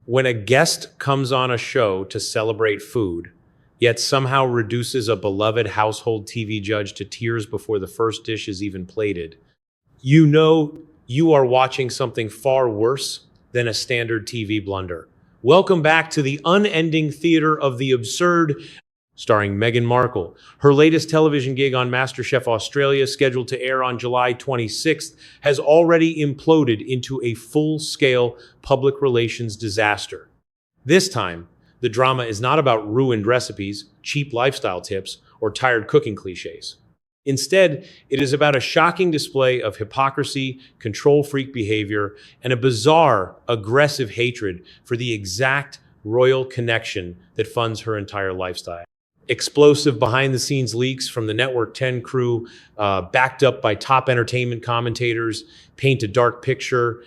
When a guest comes on a show to celebrate food, yet somehow reduces a beloved household TV judge to tears before the first dish is even plated, you know you are watching something far worse than a standard TV blunder. Welcome back to the unending theater of the absurd, starring Meghan Markle. Her latest television gig on MasterChef Australia, scheduled to air on July 26th, has already imploded into a full-scale public relations disaster. This time, the drama is not about ruined recipes, cheap lifestyle tips, or tired cooking cliches. Instead, it is about a shocking display of hypocrisy, control freak behavior, and a bizarre, aggressive hatred for the exact royal connection that funds her entire lifestyle. Explosive behind-the-scenes leaks from the Network 10 crew, backed up by top entertainment commentators, paint a dark picture.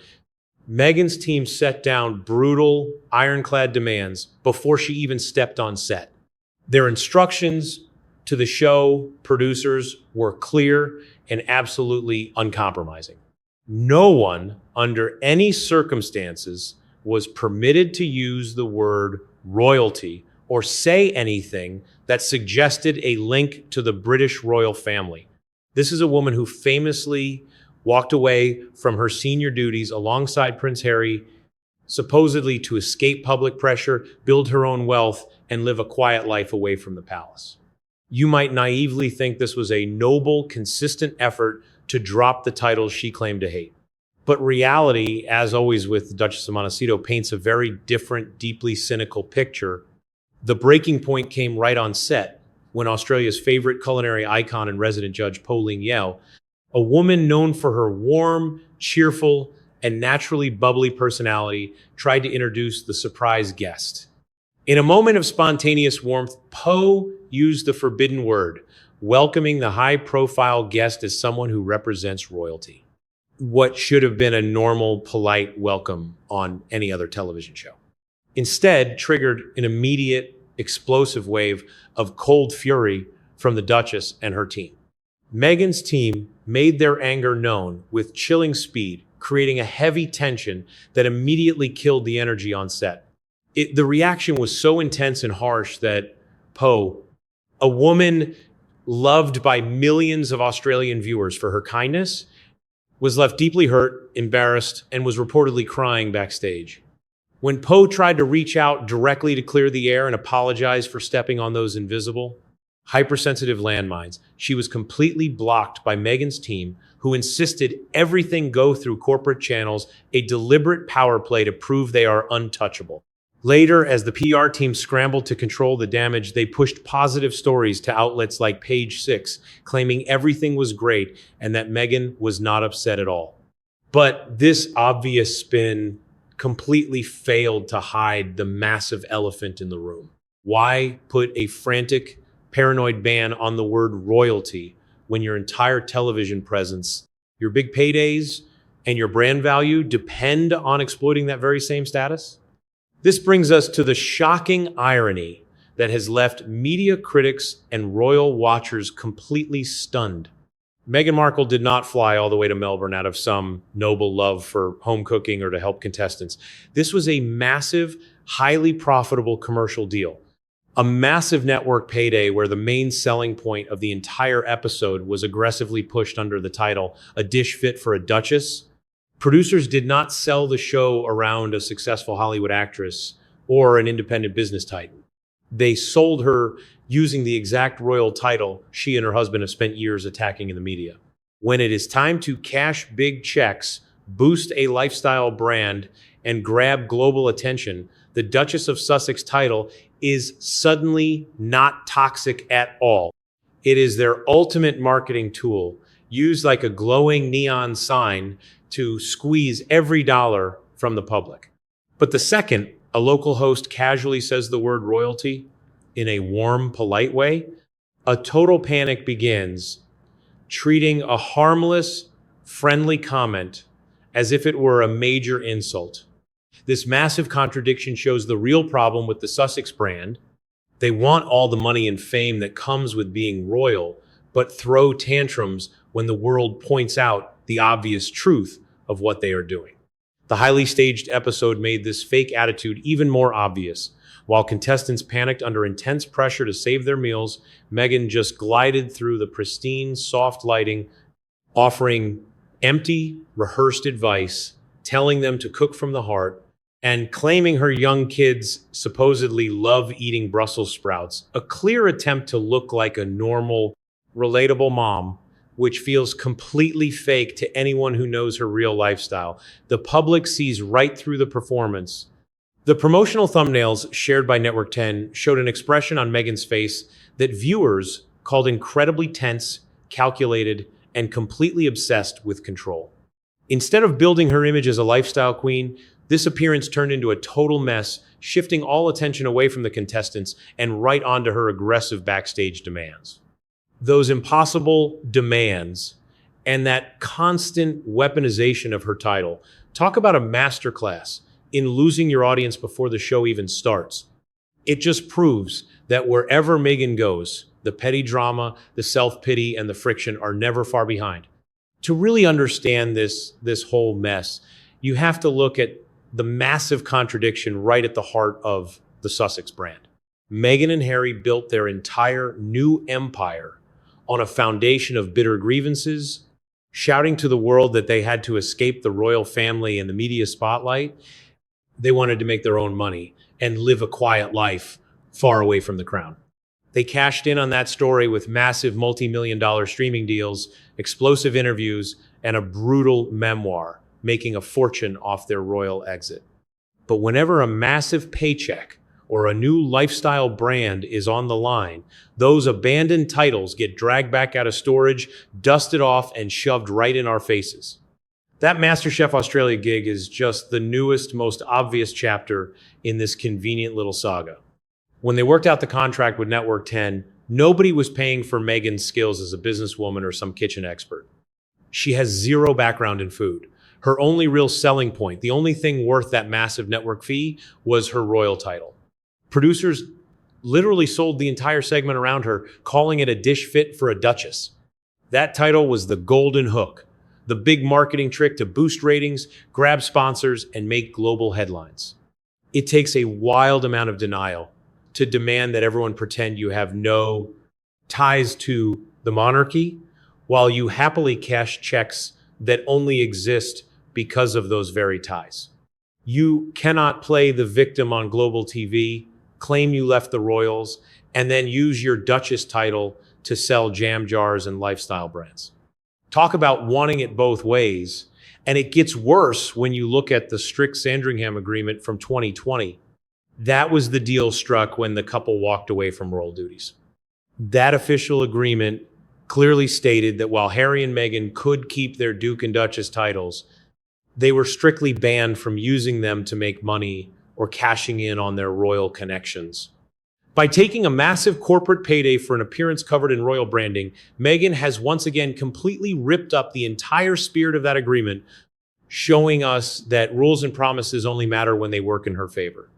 Meghan's team set down brutal, ironclad demands before she even stepped on set. Their instructions to the show producers were clear and absolutely uncompromising. No one, under any circumstances, was permitted to use the word royalty or say anything that suggested a link to the British royal family. This is a woman who famously walked away from her senior duties alongside Prince Harry, supposedly to escape public pressure, build her own wealth, and live a quiet life away from the palace. You might naively think this was a noble, consistent effort to drop the titles she claimed to hate. But reality, as always with the Duchess of Montecito, paints a very different, deeply cynical picture. The breaking point came right on set when Australia's favorite culinary icon and resident judge, Pauline Yeo, a woman known for her warm, cheerful, and naturally bubbly personality, tried to introduce the surprise guest. In a moment of spontaneous warmth, Poe used the forbidden word, welcoming the high-profile guest as someone who represents royalty. What should have been a normal, polite welcome on any other television show. Instead, triggered an immediate, explosive wave of cold fury from the Duchess and her team. Meghan's team made their anger known with chilling speed, creating a heavy tension that immediately killed the energy on set. The reaction was so intense and harsh that Poe, a woman loved by millions of Australian viewers for her kindness, was left deeply hurt, embarrassed, and was reportedly crying backstage. When Poe tried to reach out directly to clear the air and apologize for stepping on those invisible, hypersensitive landmines, she was completely blocked by Meghan's team, who insisted everything go through corporate channels, a deliberate power play to prove they are untouchable. Later, as the PR team scrambled to control the damage, they pushed positive stories to outlets like Page Six, claiming everything was great and that Meghan was not upset at all. But this obvious spin completely failed to hide the massive elephant in the room. Why put a frantic, paranoid ban on the word royalty when your entire television presence, your big paydays, and your brand value depend on exploiting that very same status? This brings us to the shocking irony that has left media critics and royal watchers completely stunned. Meghan Markle did not fly all the way to Melbourne out of some noble love for home cooking or to help contestants. This was a massive, highly profitable commercial deal. A massive network payday where the main selling point of the entire episode was aggressively pushed under the title, "A Dish Fit for a Duchess." Producers did not sell the show around a successful Hollywood actress or an independent business titan. They sold her using the exact royal title she and her husband have spent years attacking in the media. When it is time to cash big checks, boost a lifestyle brand, and grab global attention, the Duchess of Sussex title is suddenly not toxic at all. It is their ultimate marketing tool, used like a glowing neon sign to squeeze every dollar from the public. But the second a local host casually says the word royalty in a warm, polite way, a total panic begins, treating a harmless, friendly comment as if it were a major insult. This massive contradiction shows the real problem with the Sussex brand. They want all the money and fame that comes with being royal, but throw tantrums when the world points out the obvious truth of what they are doing. The highly staged episode made this fake attitude even more obvious. While contestants panicked under intense pressure to save their meals, Meghan just glided through the pristine, soft lighting, offering empty, rehearsed advice, telling them to cook from the heart, and claiming her young kids supposedly love eating Brussels sprouts, a clear attempt to look like a normal, relatable mom, which feels completely fake to anyone who knows her real lifestyle. The public sees right through the performance. The promotional thumbnails shared by Network 10 showed an expression on Meghan's face that viewers called incredibly tense, calculated, and completely obsessed with control. Instead of building her image as a lifestyle queen, this appearance turned into a total mess, shifting all attention away from the contestants and right onto her aggressive backstage demands. Those impossible demands and that constant weaponization of her title. Talk about a masterclass in losing your audience before the show even starts. It just proves that wherever Meghan goes, the petty drama, the self-pity, and the friction are never far behind. To really understand this whole mess, you have to look at the massive contradiction right at the heart of the Sussex brand. Meghan and Harry built their entire new empire on a foundation of bitter grievances, shouting to the world that they had to escape the royal family and the media spotlight. They wanted to make their own money and live a quiet life far away from the crown. They cashed in on that story with massive multi-million-dollar streaming deals, explosive interviews, and a brutal memoir, making a fortune off their royal exit. But whenever a massive paycheck or a new lifestyle brand is on the line, those abandoned titles get dragged back out of storage, dusted off, and shoved right in our faces. That MasterChef Australia gig is just the newest, most obvious chapter in this convenient little saga. When they worked out the contract with Network 10, nobody was paying for Meghan's skills as a businesswoman or some kitchen expert. She has zero background in food. Her only real selling point, the only thing worth that massive network fee, was her royal title. Producers literally sold the entire segment around her, calling it a dish fit for a duchess. That title was the golden hook, the big marketing trick to boost ratings, grab sponsors, and make global headlines. It takes a wild amount of denial to demand that everyone pretend you have no ties to the monarchy, while you happily cash checks that only exist because of those very ties. You cannot play the victim on global TV, claim you left the royals, and then use your Duchess title to sell jam jars and lifestyle brands. Talk about wanting it both ways. And it gets worse when you look at the strict Sandringham agreement from 2020. That was the deal struck when the couple walked away from royal duties. That official agreement clearly stated that while Harry and Meghan could keep their Duke and Duchess titles, they were strictly banned from using them to make money or cashing in on their royal connections. By taking a massive corporate payday for an appearance covered in royal branding, Meghan has once again completely ripped up the entire spirit of that agreement, showing us that rules and promises only matter when they work in her favor.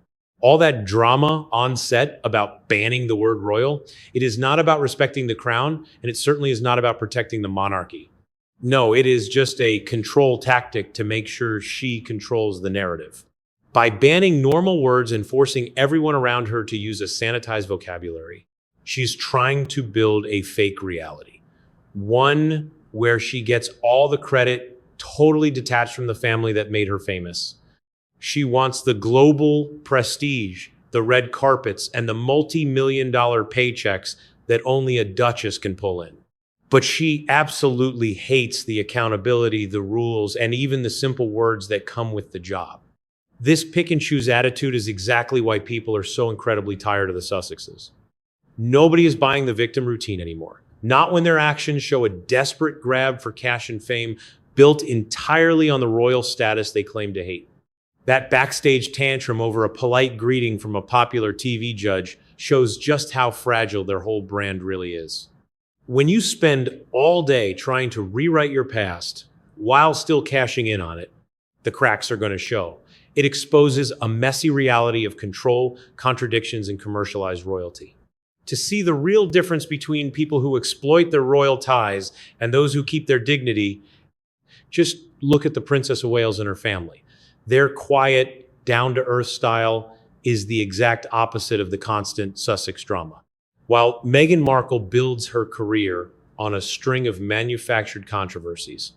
All that drama on set about banning the word royal, it is not about respecting the crown, and it certainly is not about protecting the monarchy. No, it is just a control tactic to make sure she controls the narrative. By banning normal words and forcing everyone around her to use a sanitized vocabulary, she's trying to build a fake reality. One where she gets all the credit, totally detached from the family that made her famous. She wants the global prestige, the red carpets, and the multi-million-dollar paychecks that only a duchess can pull in. But she absolutely hates the accountability, the rules, and even the simple words that come with the job. This pick-and-choose attitude is exactly why people are so incredibly tired of the Sussexes. Nobody is buying the victim routine anymore. Not when their actions show a desperate grab for cash and fame built entirely on the royal status they claim to hate. That backstage tantrum over a polite greeting from a popular TV judge shows just how fragile their whole brand really is. When you spend all day trying to rewrite your past while still cashing in on it, the cracks are going to show. It exposes a messy reality of control, contradictions, and commercialized royalty. To see the real difference between people who exploit their royal ties and those who keep their dignity, just look at the Princess of Wales and her family. Their quiet, down-to-earth style is the exact opposite of the constant Sussex drama. While Meghan Markle builds her career on a string of manufactured controversies,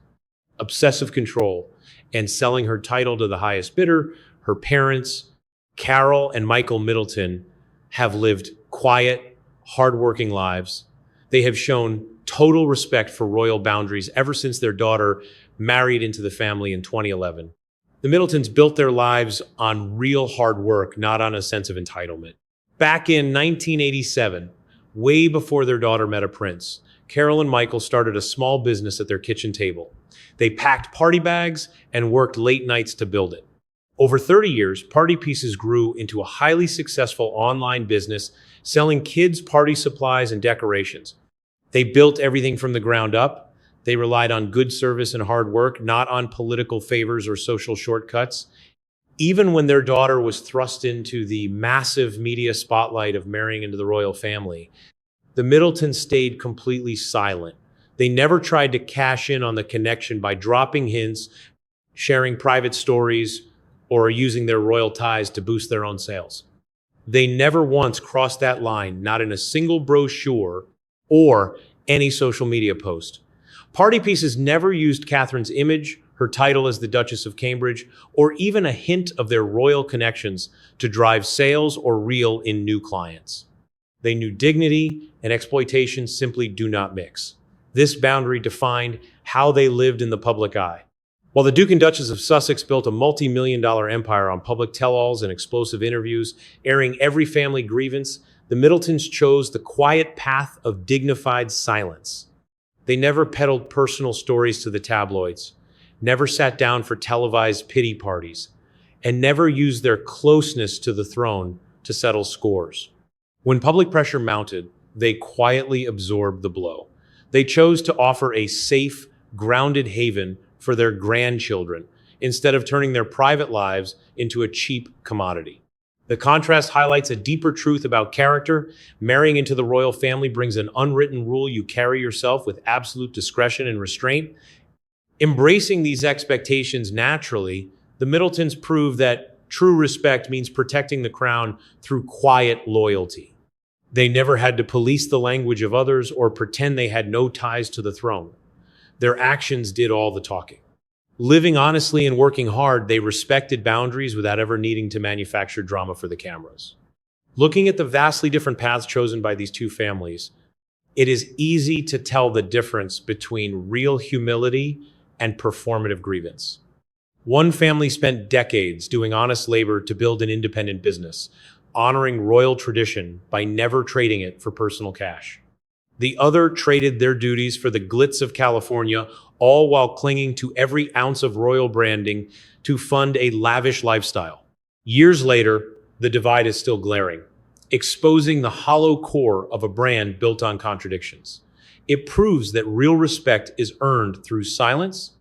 obsessive control, and selling her title to the highest bidder, her parents, Carol and Michael Middleton, have lived quiet, hardworking lives. They have shown total respect for royal boundaries ever since their daughter married into the family in 2011. The Middletons built their lives on real hard work, not on a sense of entitlement. Back in 1987, way before their daughter met a prince, Carol and Michael started a small business at their kitchen table. They packed party bags and worked late nights to build it. Over 30 years, Party Pieces grew into a highly successful online business selling kids' party supplies and decorations. They built everything from the ground up. They relied on good service and hard work, not on political favors or social shortcuts. Even when their daughter was thrust into the massive media spotlight of marrying into the royal family, the Middletons stayed completely silent. They never tried to cash in on the connection by dropping hints, sharing private stories, or using their royal ties to boost their own sales. They never once crossed that line, not in a single brochure or any social media post. Party Pieces never used Catherine's image, her title as the Duchess of Cambridge, or even a hint of their royal connections to drive sales or reel in new clients. They knew dignity and exploitation simply do not mix. This boundary defined how they lived in the public eye. While the Duke and Duchess of Sussex built a multi-million-dollar empire on public tell-alls and explosive interviews, airing every family grievance, the Middletons chose the quiet path of dignified silence. They never peddled personal stories to the tabloids, never sat down for televised pity parties, and never used their closeness to the throne to settle scores. When public pressure mounted, they quietly absorbed the blow. They chose to offer a safe, grounded haven for their grandchildren, instead of turning their private lives into a cheap commodity. The contrast highlights a deeper truth about character. Marrying into the royal family brings an unwritten rule: you carry yourself with absolute discretion and restraint. Embracing these expectations naturally, the Middletons prove that true respect means protecting the crown through quiet loyalty. They never had to police the language of others or pretend they had no ties to the throne. Their actions did all the talking. Living honestly and working hard, they respected boundaries without ever needing to manufacture drama for the cameras. Looking at the vastly different paths chosen by these two families, it is easy to tell the difference between real humility and performative grievance. One family spent decades doing honest labor to build an independent business, honoring royal tradition by never trading it for personal cash. The other traded their duties for the glitz of California, all while clinging to every ounce of royal branding to fund a lavish lifestyle. Years later, the divide is still glaring, exposing the hollow core of a brand built on contradictions. It proves that real respect is earned through silence,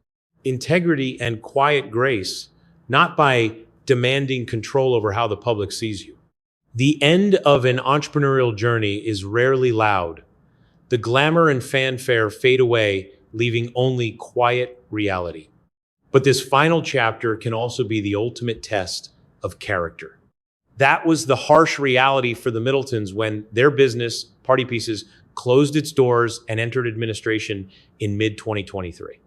integrity, and quiet grace, not by demanding control over how the public sees you. The end of an entrepreneurial journey is rarely loud. The glamour and fanfare fade away, leaving only quiet reality. But this final chapter can also be the ultimate test of character. That was the harsh reality for the Middletons when their business, Party Pieces, closed its doors and entered administration in mid-2023.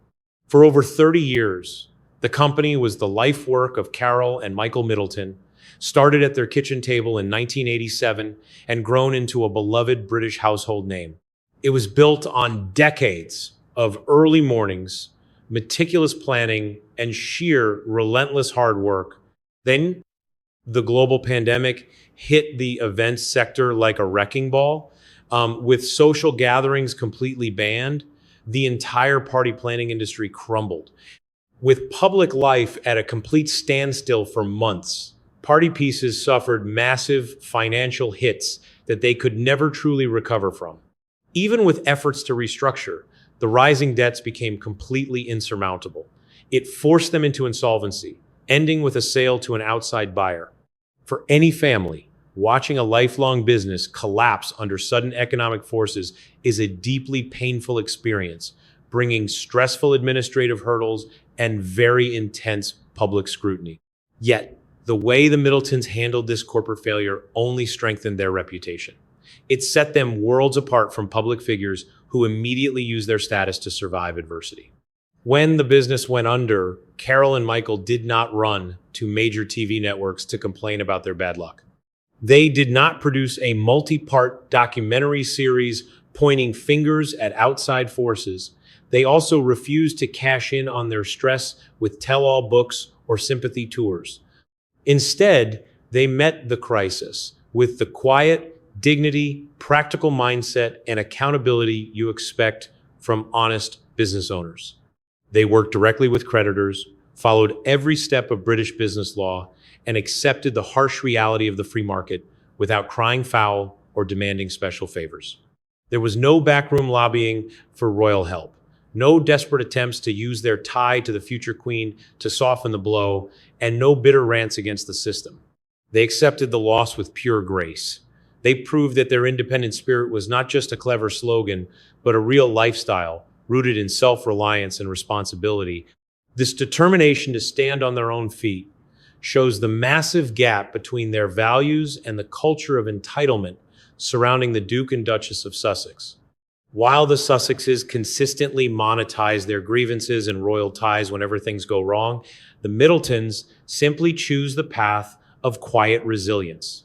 For over 30 years, the company was the life work of Carol and Michael Middleton, started at their kitchen table in 1987 and grown into a beloved British household name. It was built on decades of early mornings, meticulous planning, and sheer relentless hard work. Then the global pandemic hit the events sector like a wrecking ball. With social gatherings completely banned, the entire party planning industry crumbled. With public life at a complete standstill for months, Party Pieces suffered massive financial hits that they could never truly recover from. Even with efforts to restructure, the rising debts became completely insurmountable. It forced them into insolvency, ending with a sale to an outside buyer. For any family, watching a lifelong business collapse under sudden economic forces is a deeply painful experience, bringing stressful administrative hurdles and very intense public scrutiny. Yet, the way the Middletons handled this corporate failure only strengthened their reputation. It set them worlds apart from public figures who immediately used their status to survive adversity. When the business went under, Carol and Michael did not run to major TV networks to complain about their bad luck. They did not produce a multi-part documentary series pointing fingers at outside forces. They also refused to cash in on their stress with tell-all books or sympathy tours. Instead, they met the crisis with the quiet, dignity, practical mindset, and accountability you expect from honest business owners. They worked directly with creditors, followed every step of British business law, and accepted the harsh reality of the free market without crying foul or demanding special favors. There was no backroom lobbying for royal help, no desperate attempts to use their tie to the future queen to soften the blow, and no bitter rants against the system. They accepted the loss with pure grace. They proved that their independent spirit was not just a clever slogan, but a real lifestyle rooted in self-reliance and responsibility. This determination to stand on their own feet shows the massive gap between their values and the culture of entitlement surrounding the Duke and Duchess of Sussex. While the Sussexes consistently monetize their grievances and royal ties whenever things go wrong, the Middletons simply choose the path of quiet resilience.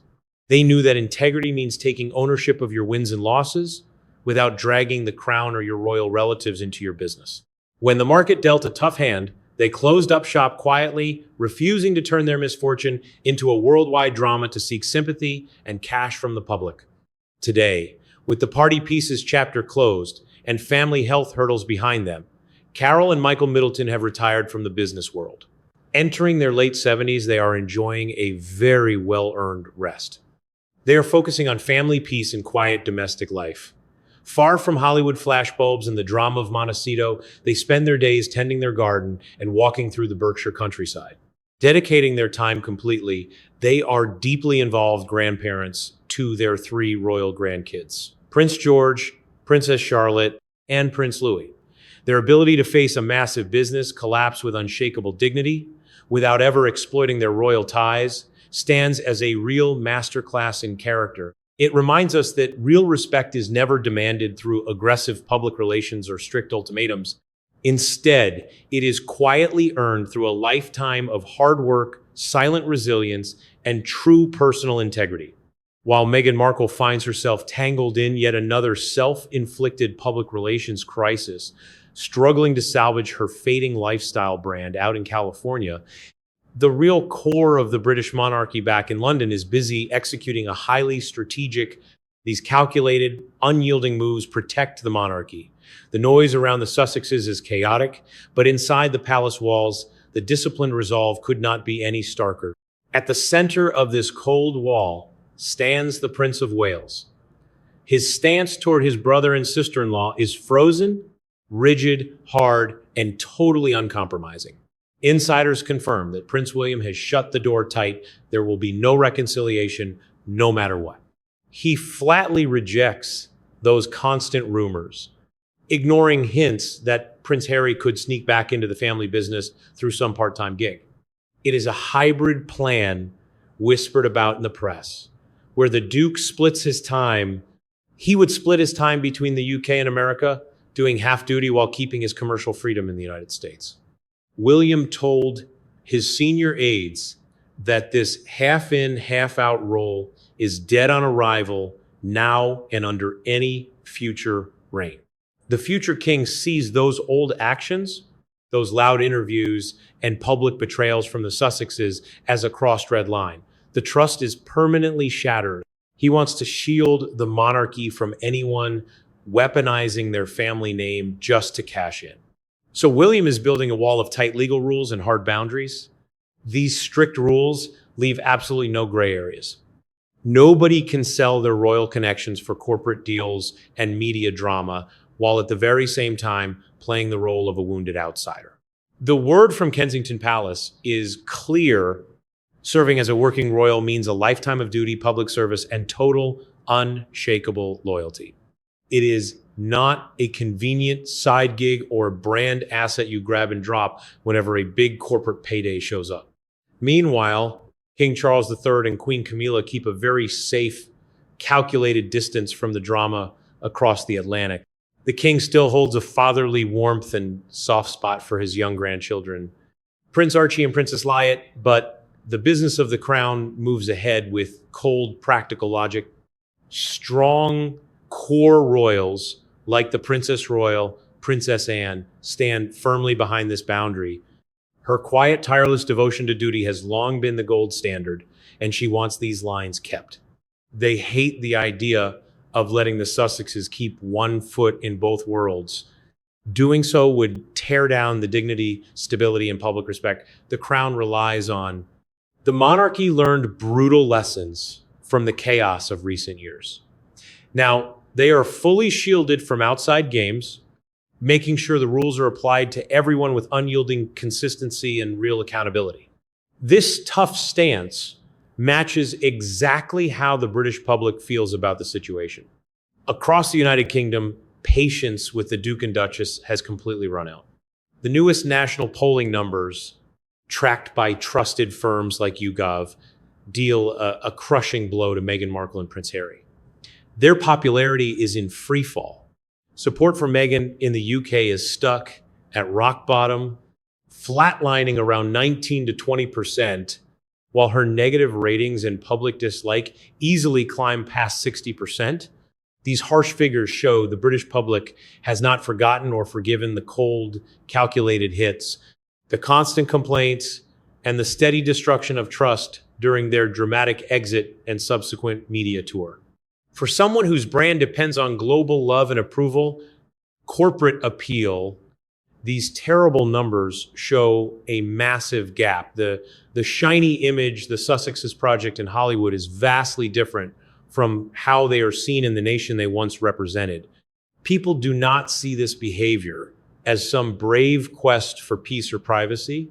They knew that integrity means taking ownership of your wins and losses without dragging the crown or your royal relatives into your business. When the market dealt a tough hand, they closed up shop quietly, refusing to turn their misfortune into a worldwide drama to seek sympathy and cash from the public. Today, with the party pieces chapter closed and family health hurdles behind them, Carol and Michael Middleton have retired from the business world. Entering their late 70s, they are enjoying a very well-earned rest. They are focusing on family peace and quiet domestic life. Far from Hollywood flashbulbs and the drama of Montecito, they spend their days tending their garden and walking through the Berkshire countryside. Dedicating their time completely, they are deeply involved grandparents to their 3 royal grandkids, Prince George, Princess Charlotte, and Prince Louis. Their ability to face a massive business collapse with unshakable dignity, without ever exploiting their royal ties, stands as a real masterclass in character. It reminds us that real respect is never demanded through aggressive public relations or strict ultimatums. Instead, it is quietly earned through a lifetime of hard work, silent resilience, and true personal integrity. While Meghan Markle finds herself tangled in yet another self-inflicted public relations crisis, struggling to salvage her fading lifestyle brand out in California, the real core of the British monarchy back in London is busy executing a highly strategic, these calculated, unyielding moves protect the monarchy. The noise around the Sussexes is chaotic, but inside the palace walls, the disciplined resolve could not be any starker. At the center of this cold wall stands the Prince of Wales. His stance toward his brother and sister-in-law is frozen, rigid, hard, and totally uncompromising. Insiders confirm that Prince William has shut the door tight. There will be no reconciliation, no matter what. He flatly rejects those constant rumors, ignoring hints that Prince Harry could sneak back into the family business through some part-time gig. It is a hybrid plan whispered about in the press, where the Duke splits his time. He would split his time between the UK and America, doing half duty while keeping his commercial freedom in the United States. William told his senior aides that this half-in, half-out role is dead on arrival now and under any future reign. The future king sees those old actions, those loud interviews, and public betrayals from the Sussexes as a crossed red line. The trust is permanently shattered. He wants to shield the monarchy from anyone weaponizing their family name just to cash in. So William is building a wall of tight legal rules and hard boundaries. These strict rules leave absolutely no gray areas. Nobody can sell their royal connections for corporate deals and media drama, while at the very same time playing the role of a wounded outsider. The word from Kensington Palace is clear. Serving as a working royal means a lifetime of duty, public service, and total unshakable loyalty. It is not a convenient side gig or brand asset you grab and drop whenever a big corporate payday shows up. Meanwhile, King Charles III and Queen Camilla keep a very safe, calculated distance from the drama across the Atlantic. The king still holds a fatherly warmth and soft spot for his young grandchildren, Prince Archie and Princess Liat, but the business of the crown moves ahead with cold, practical logic. Strong core royals like the Princess Royal, Princess Anne, stand firmly behind this boundary. Her quiet, tireless devotion to duty has long been the gold standard, and she wants these lines kept. They hate the idea of letting the Sussexes keep one foot in both worlds. Doing so would tear down the dignity, stability, and public respect the crown relies on. The monarchy learned brutal lessons from the chaos of recent years. Now, they are fully shielded from outside games, making sure the rules are applied to everyone with unyielding consistency and real accountability. This tough stance matches exactly how the British public feels about the situation. Across the United Kingdom, patience with the Duke and Duchess has completely run out. The newest national polling numbers, tracked by trusted firms like YouGov, deal a crushing blow to Meghan Markle and Prince Harry. Their popularity is in free fall. Support for Meghan in the UK is stuck at rock bottom, flatlining around 19 to 20%, while her negative ratings and public dislike easily climb past 60%. These harsh figures show the British public has not forgotten or forgiven the cold, calculated hits, the constant complaints, and the steady destruction of trust during their dramatic exit and subsequent media tour. For someone whose brand depends on global love and approval, corporate appeal, these terrible numbers show a massive gap. The shiny image, the Sussexes project in Hollywood, is vastly different from how they are seen in the nation they once represented. People do not see this behavior as some brave quest for peace or privacy,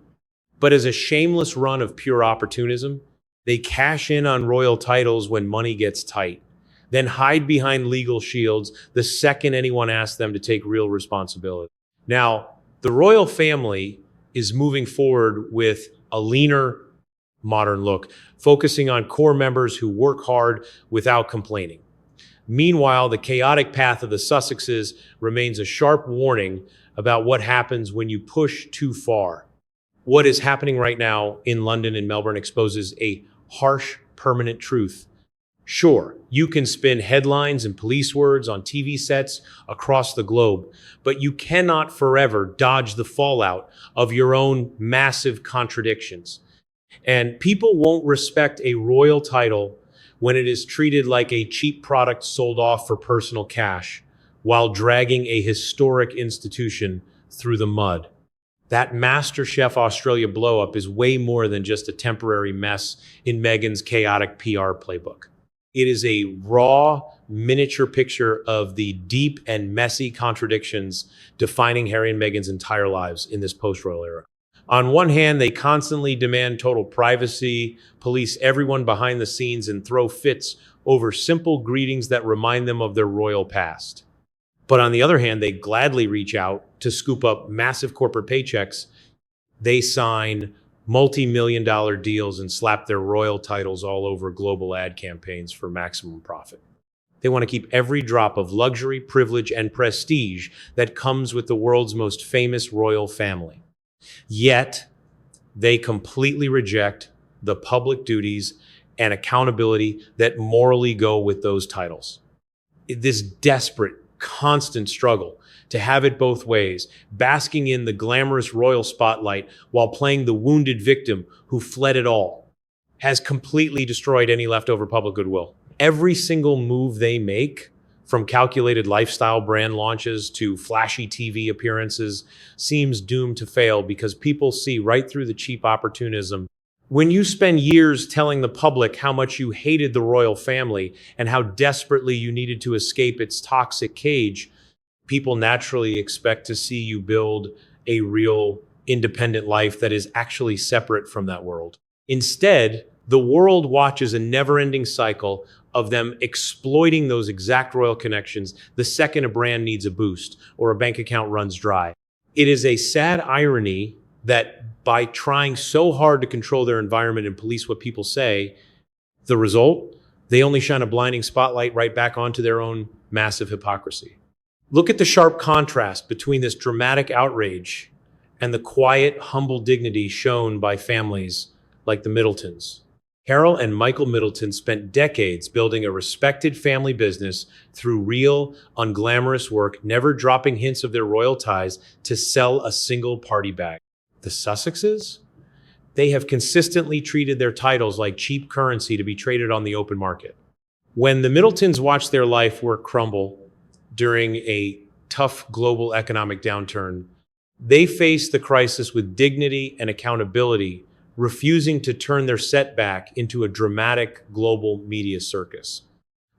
but as a shameless run of pure opportunism. They cash in on royal titles when money gets tight, then hide behind legal shields the second anyone asks them to take real responsibility. Now, the royal family is moving forward with a leaner, modern look, focusing on core members who work hard without complaining. Meanwhile, the chaotic path of the Sussexes remains a sharp warning about what happens when you push too far. What is happening right now in London and Melbourne exposes a harsh, permanent truth. Sure, you can spin headlines and police words on TV sets across the globe, but you cannot forever dodge the fallout of your own massive contradictions. And people won't respect a royal title when it is treated like a cheap product sold off for personal cash while dragging a historic institution through the mud. That MasterChef Australia blow-up is way more than just a temporary mess in Meghan's chaotic PR playbook. It is a raw, miniature picture of the deep and messy contradictions defining Harry and Meghan's entire lives in this post-royal era. On one hand, they constantly demand total privacy, police everyone behind the scenes, and throw fits over simple greetings that remind them of their royal past. But on the other hand, they gladly reach out to scoop up massive corporate paychecks. They sign multi-million-dollar deals and slap their royal titles all over global ad campaigns for maximum profit. They want to keep every drop of luxury, privilege, and prestige that comes with the world's most famous royal family. Yet, they completely reject the public duties and accountability that morally go with those titles. This desperate, constant struggle to have it both ways, basking in the glamorous royal spotlight while playing the wounded victim who fled it all, has completely destroyed any leftover public goodwill. Every single move they make, from calculated lifestyle brand launches to flashy TV appearances, seems doomed to fail because people see right through the cheap opportunism. When you spend years telling the public how much you hated the royal family and how desperately you needed to escape its toxic cage, people naturally expect to see you build a real independent life that is actually separate from that world. Instead, the world watches a never-ending cycle of them exploiting those exact royal connections the second a brand needs a boost or a bank account runs dry. It is a sad irony that by trying so hard to control their environment and police what people say, the result, they only shine a blinding spotlight right back onto their own massive hypocrisy. Look at the sharp contrast between this dramatic outrage and the quiet, humble dignity shown by families like the Middletons. Carol and Michael Middleton spent decades building a respected family business through real, unglamorous work, never dropping hints of their royal ties to sell a single party bag. The Sussexes? They have consistently treated their titles like cheap currency to be traded on the open market. When the Middletons watched their life work crumble during a tough global economic downturn, they faced the crisis with dignity and accountability, refusing to turn their setback into a dramatic global media circus.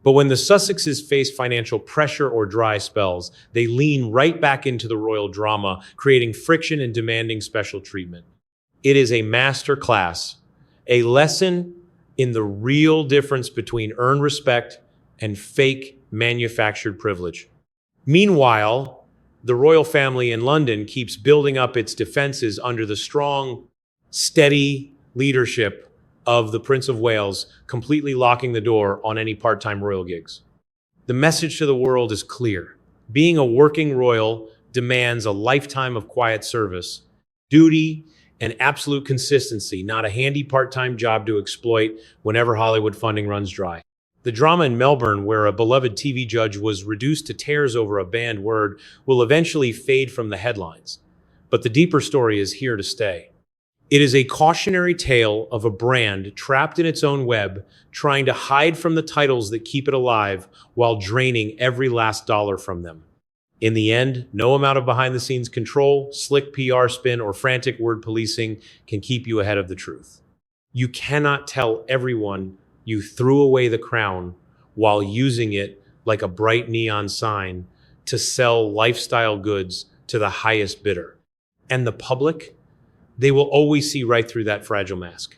But when the Sussexes face financial pressure or dry spells, they lean right back into the royal drama, creating friction and demanding special treatment. It is a master class, a lesson in the real difference between earned respect and fake manufactured privilege. Meanwhile, the royal family in London keeps building up its defenses under the strong, steady leadership of the Prince of Wales, completely locking the door on any part-time royal gigs. The message to the world is clear. Being a working royal demands a lifetime of quiet service, duty, and absolute consistency, not a handy part-time job to exploit whenever Hollywood funding runs dry. The drama in Melbourne, where a beloved TV judge was reduced to tears over a banned word, will eventually fade from the headlines. But the deeper story is here to stay. It is a cautionary tale of a brand trapped in its own web, trying to hide from the titles that keep it alive while draining every last dollar from them. In the end, no amount of behind-the-scenes control, slick PR spin, or frantic word policing can keep you ahead of the truth. You cannot tell everyone you threw away the crown while using it like a bright neon sign to sell lifestyle goods to the highest bidder. And the public? They will always see right through that fragile mask.